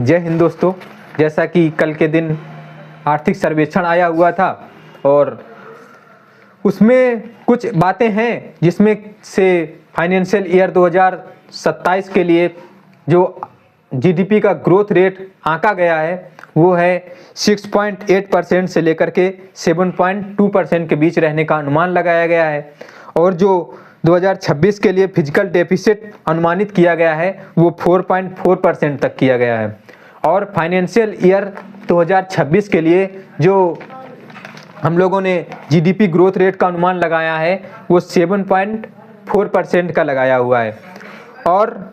जय हिंद दोस्तों। जैसा कि कल के दिन आर्थिक सर्वेक्षण आया हुआ था और उसमें कुछ बातें हैं जिसमें से फाइनेंशियल ईयर 2027 के लिए जो जीडीपी का ग्रोथ रेट आंका गया है वो है 6.8% से लेकर के 7.2% के बीच रहने का अनुमान लगाया गया है। और जो 2026 के लिए फिजिकल डेफिसिट अनुमानित किया गया है वो 4.4% तक किया गया है। और फाइनेंशियल ईयर 2026 के लिए जो हम लोगों ने जीडीपी ग्रोथ रेट का अनुमान लगाया है वो 7.4% का लगाया हुआ है। और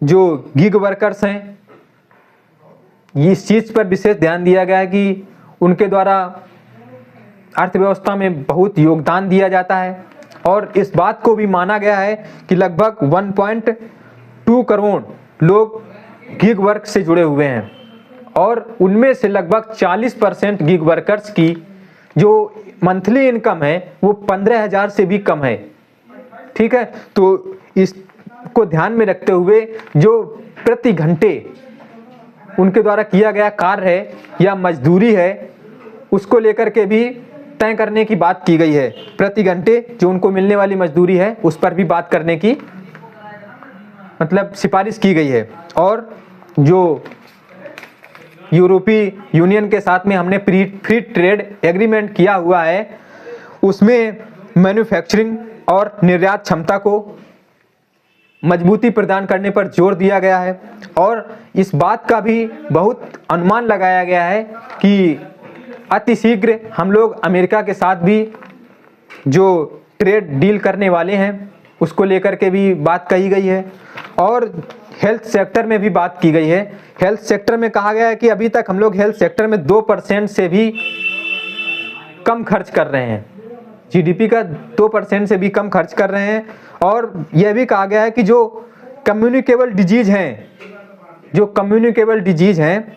जो गिग वर्कर्स हैं इस चीज़ पर विशेष ध्यान दिया गया है कि उनके द्वारा अर्थव्यवस्था में बहुत योगदान दिया जाता है। और इस बात को भी माना गया है कि लगभग 1.2 करोड़ लोग गिग वर्क से जुड़े हुए हैं और उनमें से लगभग 40% गिग वर्कर्स की जो मंथली इनकम है वो 15,000 से भी कम है। ठीक है, तो इसको ध्यान में रखते हुए जो प्रति घंटे उनके द्वारा किया गया कार्य है या मजदूरी है उसको लेकर के भी तय करने की बात की गई है। प्रति घंटे जो उनको मिलने वाली मजदूरी है उस पर भी बात करने की मतलब सिफारिश की गई है। और जो यूरोपीय यूनियन के साथ में हमने फ्री ट्रेड एग्रीमेंट किया हुआ है उसमें मैन्युफैक्चरिंग और निर्यात क्षमता को मजबूती प्रदान करने पर जोर दिया गया है। और इस बात का भी बहुत अनुमान लगाया गया है कि अतिशीघ्र हम लोग अमेरिका के साथ भी जो ट्रेड डील करने वाले हैं उसको लेकर के भी बात कही गई है। और हेल्थ सेक्टर में भी बात की गई है। हेल्थ सेक्टर में कहा गया है कि अभी तक हम लोग हेल्थ सेक्टर में 2% से भी कम खर्च कर रहे हैं, जीडीपी का 2% से भी कम खर्च कर रहे हैं। और यह भी कहा गया है कि जो कम्युनिकेबल डिजीज हैं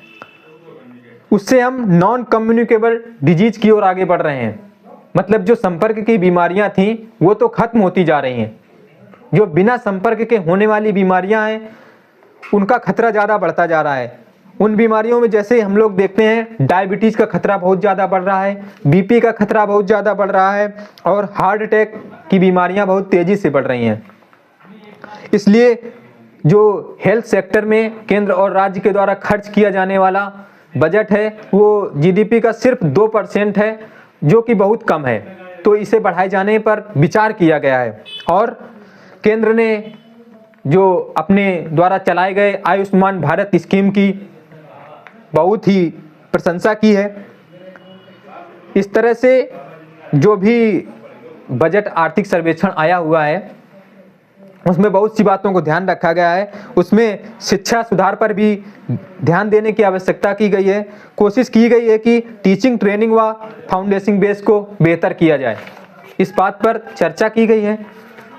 उससे हम नॉन कम्युनिकेबल डिजीज की ओर आगे बढ़ रहे हैं। मतलब जो संपर्क की बीमारियां थी वो तो खत्म होती जा रही हैं, जो बिना संपर्क के होने वाली बीमारियां हैं उनका खतरा ज़्यादा बढ़ता जा रहा है। उन बीमारियों में जैसे हम लोग देखते हैं डायबिटीज़ का खतरा बहुत ज़्यादा बढ़ रहा है, बीपी का खतरा बहुत ज़्यादा बढ़ रहा है और हार्ट अटैक की बीमारियां बहुत तेज़ी से बढ़ रही हैं। इसलिए जो हेल्थ सेक्टर में केंद्र और राज्य के द्वारा खर्च किया जाने वाला बजट है वो जीडीपी का सिर्फ 2% है जो कि बहुत कम है। तो इसे बढ़ाए जाने पर विचार किया गया है। और केंद्र ने जो अपने द्वारा चलाए गए आयुष्मान भारत स्कीम की बहुत ही प्रशंसा की है। इस तरह से जो भी बजट आर्थिक सर्वेक्षण आया हुआ है उसमें बहुत सी बातों को ध्यान रखा गया है। उसमें शिक्षा सुधार पर भी ध्यान देने की आवश्यकता की गई है। कोशिश की गई है कि टीचिंग ट्रेनिंग व फाउंडेशन बेस को बेहतर किया जाए, इस बात पर चर्चा की गई है।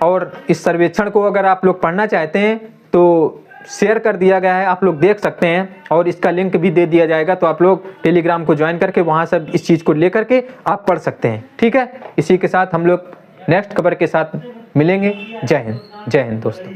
और इस सर्वेक्षण को अगर आप लोग पढ़ना चाहते हैं तो शेयर कर दिया गया है, आप लोग देख सकते हैं और इसका लिंक भी दे दिया जाएगा। तो आप लोग टेलीग्राम को ज्वाइन करके वहाँ सब इस चीज़ को लेकर के आप पढ़ सकते हैं। ठीक है, इसी के साथ हम लोग नेक्स्ट खबर के साथ मिलेंगे। जय हिंद दोस्तों।